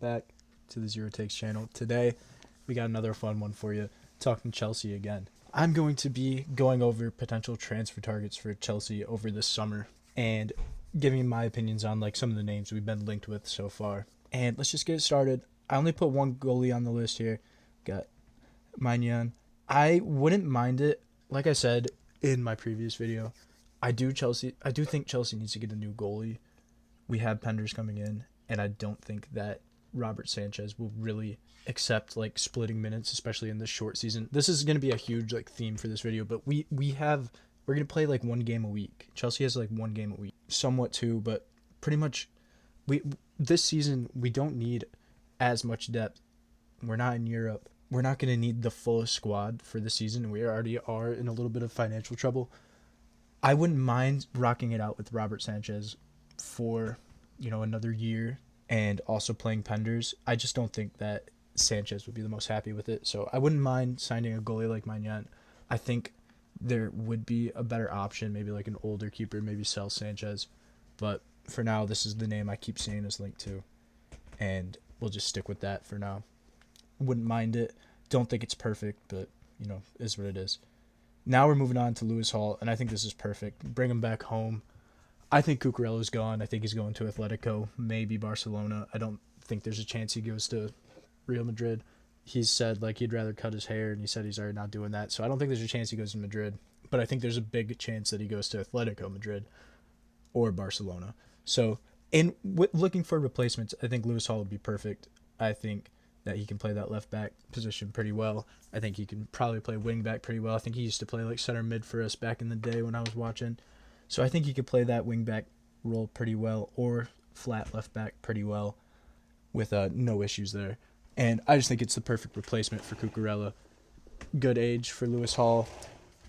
Back to the Zero Takes channel. Today, we got another fun one for you, talking Chelsea again. I'm going to be going over potential transfer targets for Chelsea over this summer and giving my opinions on like some of the names we've been linked with so far. And let's just get started. I only put one goalie on the list here. Got Magnan. I wouldn't mind it. Like I said in my previous video, I do think Chelsea needs to get a new goalie. We have Penders coming in, and I don't think that Robert Sanchez will really accept like splitting minutes, especially in this short season. This is going to be a huge like theme for this video, but we're going to play like one game a week. Chelsea has like one game a week, somewhat two, but pretty much we this season we don't need as much depth. We're not in Europe. We're not going to need the full squad for the season. We already are in a little bit of financial trouble. I wouldn't mind rocking it out with Robert Sanchez for, another year and also playing Penders. I just don't think that Sanchez would be the most happy with it. So I wouldn't mind signing a goalie like Magnan. I think there would be a better option, maybe like an older keeper, maybe sell Sanchez. But for now, this is the name I keep seeing us linked to. And we'll just stick with that for now. Wouldn't mind it. Don't think it's perfect, but, is what it is. Now we're moving on to Lewis Hall, and I think this is perfect. Bring him back home. I think Cucurella's gone. I think he's going to Atletico, maybe Barcelona. I don't think there's a chance he goes to Real Madrid. He's said like he'd rather cut his hair, and he said he's already not doing that. So I don't think there's a chance he goes to Madrid. But I think there's a big chance that he goes to Atletico Madrid or Barcelona. So looking for replacements, I think Lewis Hall would be perfect. I think that he can play that left back position pretty well. I think he can probably play wing back pretty well. I think he used to play like center mid for us back in the day when I was watching. So I think he could play that wing back role pretty well or flat left back pretty well with no issues there. And I just think it's the perfect replacement for Cucurella. Good age for Lewis Hall.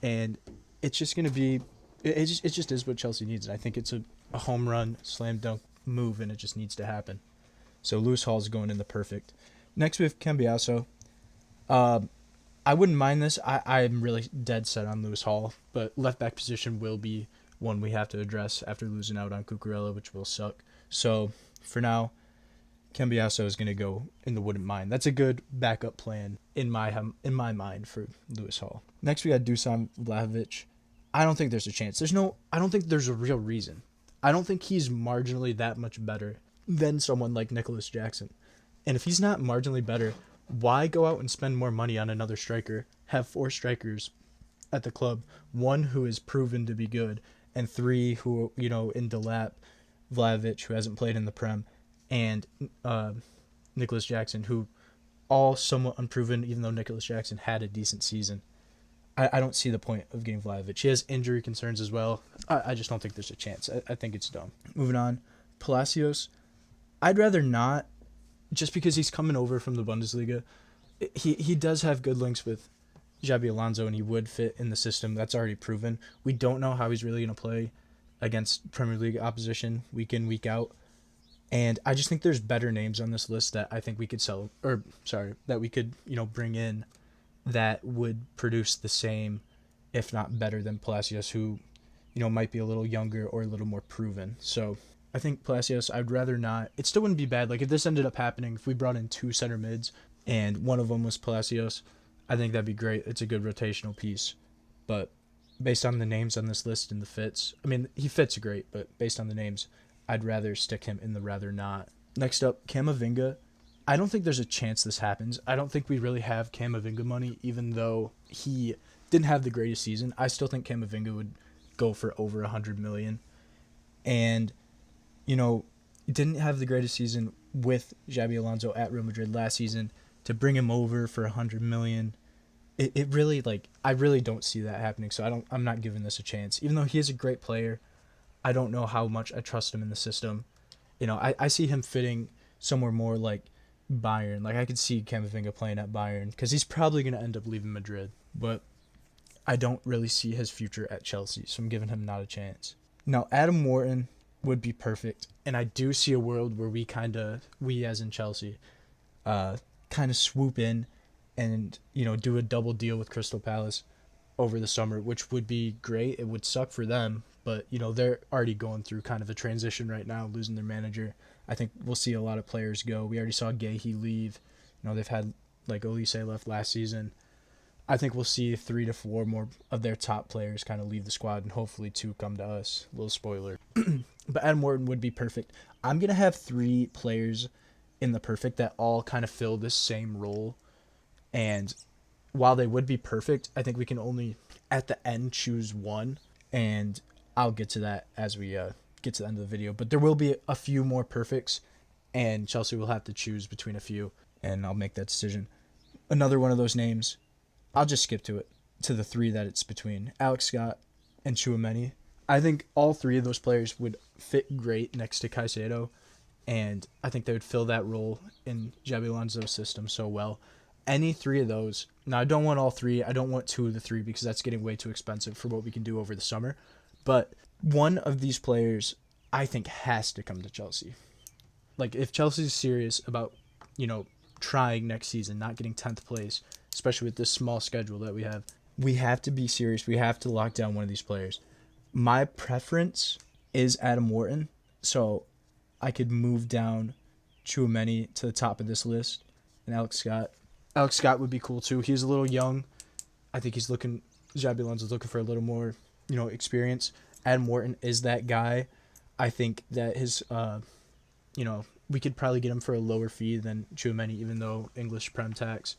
And it's just going to be it just is what Chelsea needs. And I think it's a home run, slam dunk move, and it just needs to happen. So Lewis Hall is going in the perfect. Next we have Cambiasso. I wouldn't mind this. I'm really dead set on Lewis Hall, but left back position will be one we have to address after losing out on Cucurella, which will suck. So for now, Cambiasso is going to go in the wouldn't mind. That's a good backup plan in my mind for Lewis Hall. Next we got Dusan Vlahovic. I don't think there's a chance. I don't think there's a real reason. I don't think he's marginally that much better than someone like Nicholas Jackson. And if he's not marginally better, why go out and spend more money on another striker? Have 4 strikers at the club, 1 who is proven to be good, and 3 who, in Delap, Vlahovic, who hasn't played in the Prem, and Nicholas Jackson, who all somewhat unproven, even though Nicholas Jackson had a decent season. I don't see the point of getting Vlahovic. He has injury concerns as well. I just don't think there's a chance. I think it's dumb. Moving on, Palacios. I'd rather not, just because he's coming over from the Bundesliga. He does have good links with Xabi Alonso, and he would fit in the system. That's already proven. We don't know how he's really going to play against Premier League opposition week in, week out. And I just think there's better names on this list that I think we could that we could, bring in that would produce the same, if not better than Palacios, who, might be a little younger or a little more proven. So I think Palacios, I'd rather not. It still wouldn't be bad. Like if this ended up happening, if we brought in 2 center mids and one of them was Palacios, I think that'd be great. It's a good rotational piece. But based on the names on this list and the fits, he fits great, but based on the names, I'd rather stick him in the rather not. Next up, Camavinga. I don't think there's a chance this happens. I don't think we really have Camavinga money, even though he didn't have the greatest season. I still think Camavinga would go for over 100 million. And, didn't have the greatest season with Xabi Alonso at Real Madrid last season. To bring him over for 100 million, it really I really don't see that happening. So I'm not giving this a chance. Even though he is a great player, I don't know how much I trust him in the system. I see him fitting somewhere more like Bayern. Like I could see Camavinga playing at Bayern because he's probably going to end up leaving Madrid. But I don't really see his future at Chelsea, so I'm giving him not a chance. Now Adam Wharton would be perfect, and I do see a world where we as in Chelsea, kind of swoop in and do a double deal with Crystal Palace over the summer, which would be great. It would suck for them, but they're already going through kind of a transition right now, losing their manager. I think we'll see a lot of players go. We already saw Gahey leave. They've had like Olise left last season. I think we'll see 3 to 4 more of their top players kind of leave the squad, and hopefully 2 come to us. Little spoiler. But Adam Morton would be perfect. I'm going to have 3 players in the perfect that all kind of fill this same role. And while they would be perfect, I think we can only, at the end, choose one. And I'll get to that as we get to the end of the video. But there will be a few more perfects, and Chelsea will have to choose between a few, and I'll make that decision. Another one of those names, I'll just skip to the 3 that it's between, Alex Scott and Tchouaméni. I think all 3 of those players would fit great next to Caicedo, and I think they would fill that role in Xabi Alonso's system so well. Any 3 of those. Now, I don't want all 3. I don't want 2 of the 3 because that's getting way too expensive for what we can do over the summer. But one of these players, I think, has to come to Chelsea. Like, if Chelsea's serious about, trying next season, not getting 10th place, especially with this small schedule that we have to be serious. We have to lock down one of these players. My preference is Adam Wharton, so I could move down Tchouaméni to the top of this list and Alex Scott. Alex Scott would be cool too. He's a little young. I think Xabi Alonso's looking for a little more, experience. Adam Wharton is that guy. I think that his, we could probably get him for a lower fee than Tchouaméni, even though English Prem tax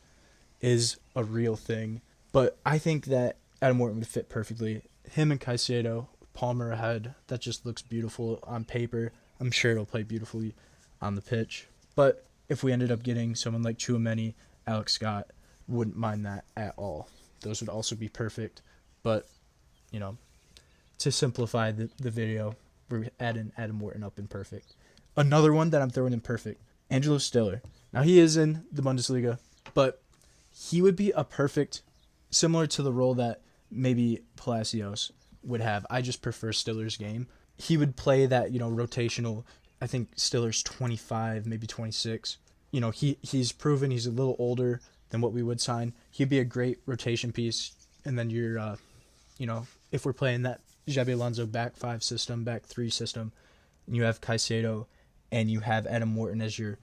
is a real thing. But I think that Adam Wharton would fit perfectly. Him and Caicedo, Palmer ahead, that just looks beautiful on paper. I'm sure it'll play beautifully on the pitch. But if we ended up getting someone like Tchouaméni, Alex Scott, wouldn't mind that at all. Those would also be perfect. But, to simplify the video, we're adding Adam Wharton up in perfect. Another one that I'm throwing in perfect, Angelo Stiller. Now, he is in the Bundesliga, but he would be a perfect, similar to the role that maybe Palacios would have. I just prefer Stiller's game. He would play that, rotational. I think Stiller's 25, maybe 26. He's proven he's a little older than what we would sign. He'd be a great rotation piece. And then you're, if we're playing that Xabi Alonso back 5 system, back 3 system, and you have Caicedo and you have Adam Wharton as your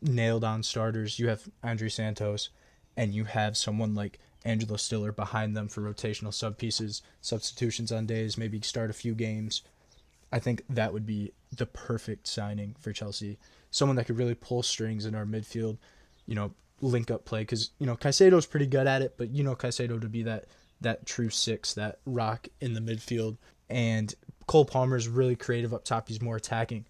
nailed-on starters, you have Andre Santos, and you have someone like Angelo Stiller behind them for rotational sub pieces, substitutions on days, maybe start a few games. I think that would be the perfect signing for Chelsea. Someone that could really pull strings in our midfield, link up play. Because, Caicedo's pretty good at it, but Caicedo to be that true 6, that rock in the midfield. And Cole Palmer's really creative up top. He's more attacking.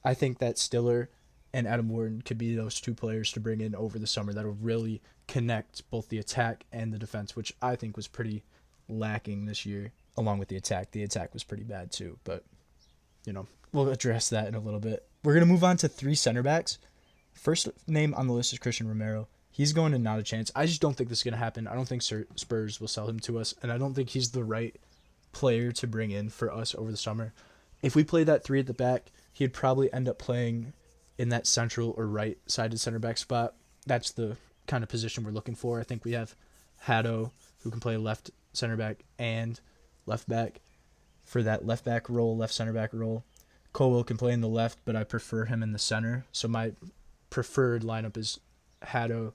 I think that Stiller and Adam Wharton could be those 2 players to bring in over the summer that'll really connect both the attack and the defense, which I think was pretty lacking this year, along with the attack. The attack was pretty bad too, but, we'll address that in a little bit. We're going to move on to 3 center backs. First name on the list is Christian Romero. He's going to not a chance. I just don't think this is going to happen. I don't think Spurs will sell him to us, and I don't think he's the right player to bring in for us over the summer. If we play that 3 at the back, he'd probably end up playing in that central or right-sided center back spot. That's the kind of position we're looking for. I think we have Haddo, who can play left center back and left back for that left back role, left center back role. Colwill can play in the left, but I prefer him in the center. So my preferred lineup is Haddo,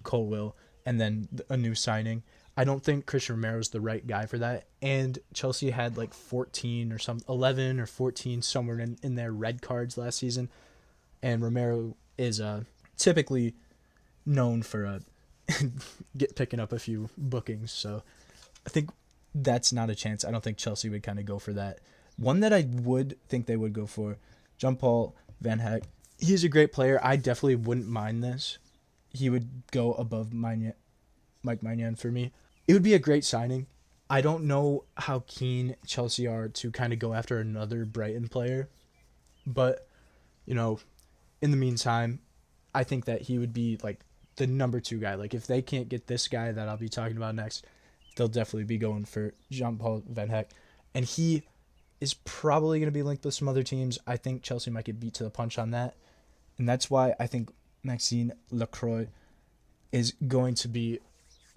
Colwill, and then a new signing. I don't think Christian Romero is the right guy for that. And Chelsea had like 11 or 14 somewhere in their red cards last season. And Romero is typically known for picking up a few bookings. So I think that's not a chance. I don't think Chelsea would kind of go for that. One that I would think they would go for, Jean-Paul Van Heck. He's a great player. I definitely wouldn't mind this. He would go above Mike Maignan for me. It would be a great signing. I don't know how keen Chelsea are to kind of go after another Brighton player. But, in the meantime, I think that he would be like the number 2 guy. Like if they can't get this guy that I'll be talking about next, they'll definitely be going for Jean-Paul Van Heck. And he is probably going to be linked with some other teams. I think Chelsea might get beat to the punch on that. And that's why I think Maxime Lacroix is going to be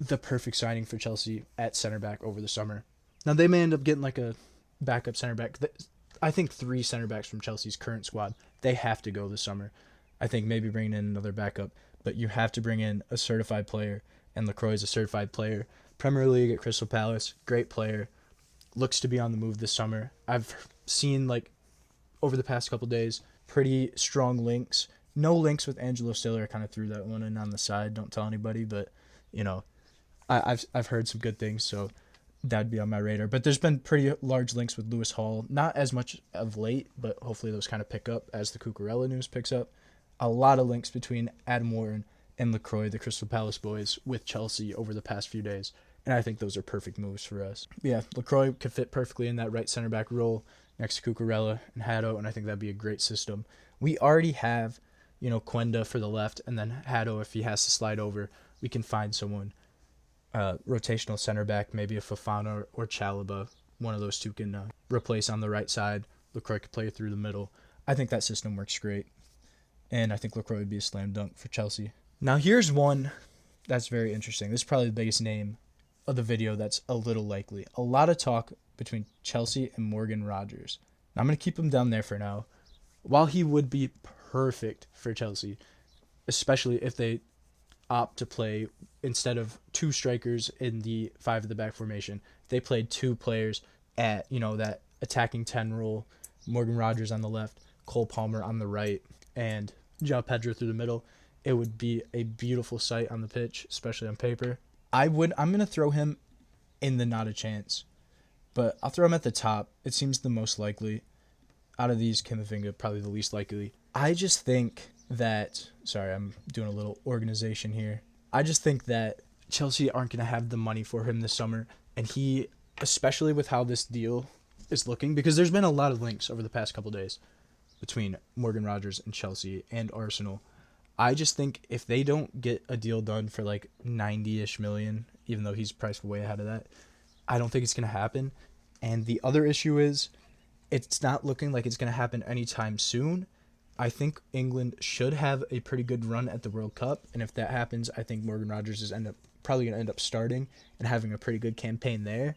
the perfect signing for Chelsea at center back over the summer. Now, they may end up getting like a backup center back. I think 3 center backs from Chelsea's current squad, they have to go this summer. I think maybe bringing in another backup, but you have to bring in a certified player, and Lacroix is a certified player. Premier League at Crystal Palace, great player, looks to be on the move this summer. I've seen, like, over the past couple days, pretty strong links. No links with Angelo Stiller. I kind of threw that one in on the side. Don't tell anybody, but, you know, I've heard some good things, so that'd be on my radar. But there's been pretty large links with Lewis Hall. Not as much of late, but hopefully those kind of pick up as the Cucurella news picks up. A lot of links between Adam Warren and Lacroix, the Crystal Palace boys, with Chelsea over the past few days. And I think those are perfect moves for us. But yeah, Lacroix could fit perfectly in that right center back role next to Cucurella and Haddo, and I think that'd be a great system. We already have, Quenda for the left, and then Haddo, if he has to slide over, we can find someone. Rotational center back, maybe a Fofana or Chalobah. One of those two can replace on the right side. Lacroix could play through the middle. I think that system works great. And I think Lacroix would be a slam dunk for Chelsea. Now here's one that's very interesting. This is probably the biggest name of the video that's a little likely. A lot of talk between Chelsea and Morgan Rogers. Now, I'm going to keep him down there for now. While he would be perfect for Chelsea, especially if they opt to play, instead of 2 strikers in the 5 at the back formation, they played 2 players at, that attacking 10 role, Morgan Rogers on the left, Cole Palmer on the right, and João Pedro through the middle. It would be a beautiful sight on the pitch, especially on paper. I'm going to throw him in the not a chance, but I'll throw him at the top. It seems the most likely. Out of these, Camavinga, probably the least likely. I just think that, sorry, I'm doing a little organization here. I just think that Chelsea aren't going to have the money for him this summer, and he, especially with how this deal is looking, because there's been a lot of links over the past couple days between Morgan Rogers and Chelsea and Arsenal. I just think if they don't get a deal done for like 90-ish million, even though he's priced way ahead of that, I don't think it's going to happen. And the other issue is it's not looking like it's going to happen anytime soon. I think England should have a pretty good run at the World Cup. And if that happens, I think Morgan Rogers is probably going to end up starting and having a pretty good campaign there.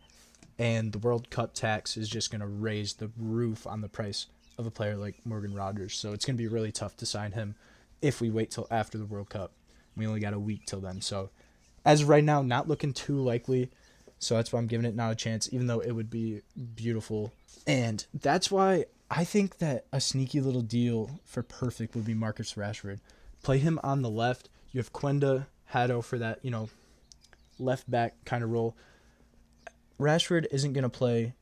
And the World Cup tax is just going to raise the roof on the price of a player like Morgan Rogers. So it's going to be really tough to sign him if we wait till after the World Cup. We only got a week till then. So as of right now, not looking too likely. So that's why I'm giving it not a chance, even though it would be beautiful. And that's why I think that a sneaky little deal for perfect would be Marcus Rashford. Play him on the left. You have Quenda, Haddo for that, left back kind of role. Rashford isn't going to play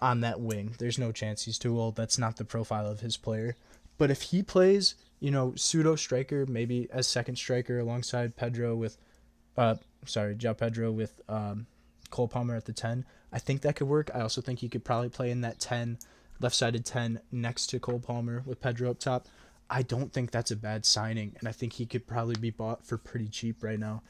on that wing. There's no chance. He's too old. That's not the profile of his player. But if he plays, pseudo striker, maybe as second striker alongside Pedro with, João Pedro with Cole Palmer at the 10, I think that could work. I also think he could probably play in that 10, left-sided 10 next to Cole Palmer with Pedro up top. I don't think that's a bad signing, and I think he could probably be bought for pretty cheap right now.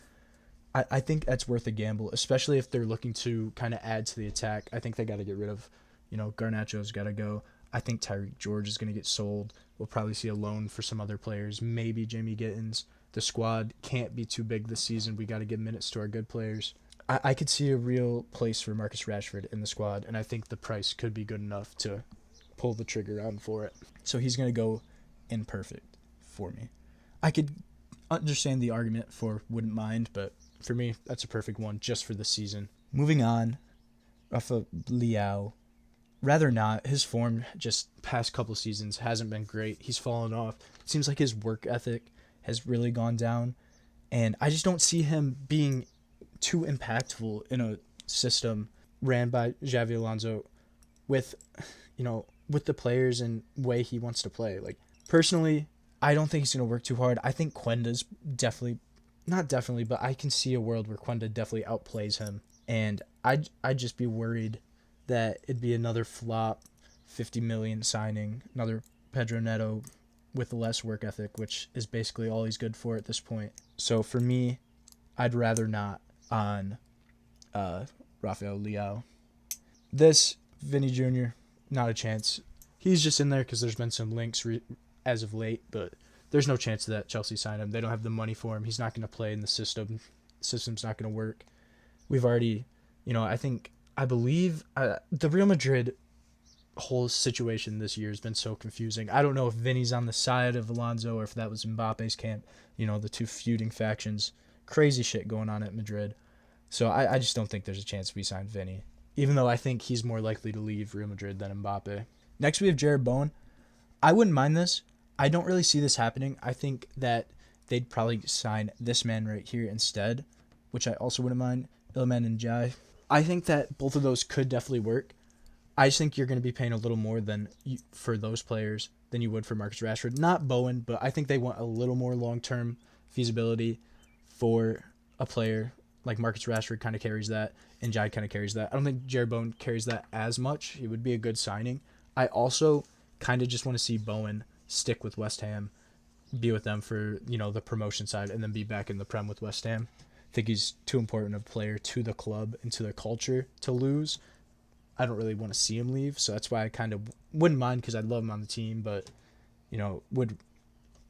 I think that's worth a gamble, especially if they're looking to kind of add to the attack. I think they got to get rid of, Garnacho's got to go. I think Tyreek George is going to get sold. We'll probably see a loan for some other players, maybe Jamie Gittins. The squad can't be too big this season. We got to give minutes to our good players. I could see a real place for Marcus Rashford in the squad, and I think the price could be good enough to pull the trigger on for it. So he's going to go in perfect for me. I could understand the argument for wouldn't mind, but for me, that's a perfect one just for the season. Moving on, Rafa Leao. Rather not. His form just past couple seasons hasn't been great. He's fallen off. It seems like his work ethic has really gone down, and I just don't see him being too impactful in a system ran by Xabi Alonso with the players and way he wants to play. Like, personally, I don't think he's going to work too hard. I think Quenda's not definitely, but I can see a world where Quenda definitely outplays him, and I'd just be worried that it'd be another flop, 50 million signing, another Pedro Neto with less work ethic, which is basically all he's good for at this point. So for me, I'd rather not on Rafael Leao. This, Vinny Jr., not a chance. He's just in there because there's been some links as of late, but there's no chance that Chelsea sign him. They don't have the money for him. He's not going to play in the system. The system's not going to work. We've already, I think I believe the Real Madrid whole situation this year has been so confusing. I don't know if Vinny's on the side of Alonso or if that was Mbappe's camp. The two feuding factions. Crazy shit going on at Madrid. So I just don't think there's a chance we sign Vinny, even though I think he's more likely to leave Real Madrid than Mbappe. Next, we have Jared Bowen. I wouldn't mind this. I don't really see this happening. I think that they'd probably sign this man right here instead, which I also wouldn't mind, Iliman Ndiaye. I think that both of those could definitely work. I just think you're going to be paying a little more for those players than you would for Marcus Rashford. Not Bowen, but I think they want a little more long-term feasibility for a player like Marcus Rashford kind of carries that, and Ndiaye kind of carries that. I don't think Jared Bowen carries that as much. It would be a good signing. I also kind of just want to see Bowen stick with West Ham, be with them for, the promotion side, and then be back in the Prem with West Ham. I think he's too important a player to the club and to their culture to lose. I don't really want to see him leave, so that's why I kind of wouldn't mind because I'd love him on the team, but, would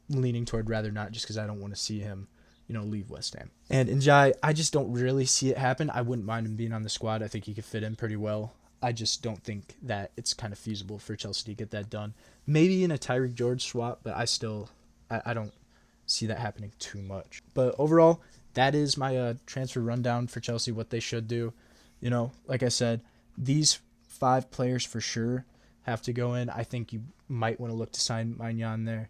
leaning toward rather not just because I don't want to see him, leave West Ham. And Ndiaye, I just don't really see it happen. I wouldn't mind him being on the squad. I think he could fit in pretty well. I just don't think that it's kind of feasible for Chelsea to get that done. Maybe in a Tyreek George swap, but I don't see that happening too much. But overall, that is my transfer rundown for Chelsea, what they should do. Like I said, these 5 players for sure have to go in. I think you might want to look to sign Maignan there.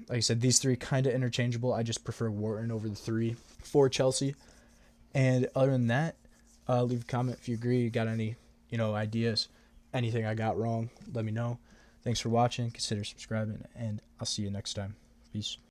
Like I said, these 3 kind of interchangeable. I just prefer Wharton over the 3 for Chelsea. And other than that, leave a comment if you agree. You got any, ideas, anything I got wrong, let me know. Thanks for watching. Consider subscribing, and I'll see you next time. Peace.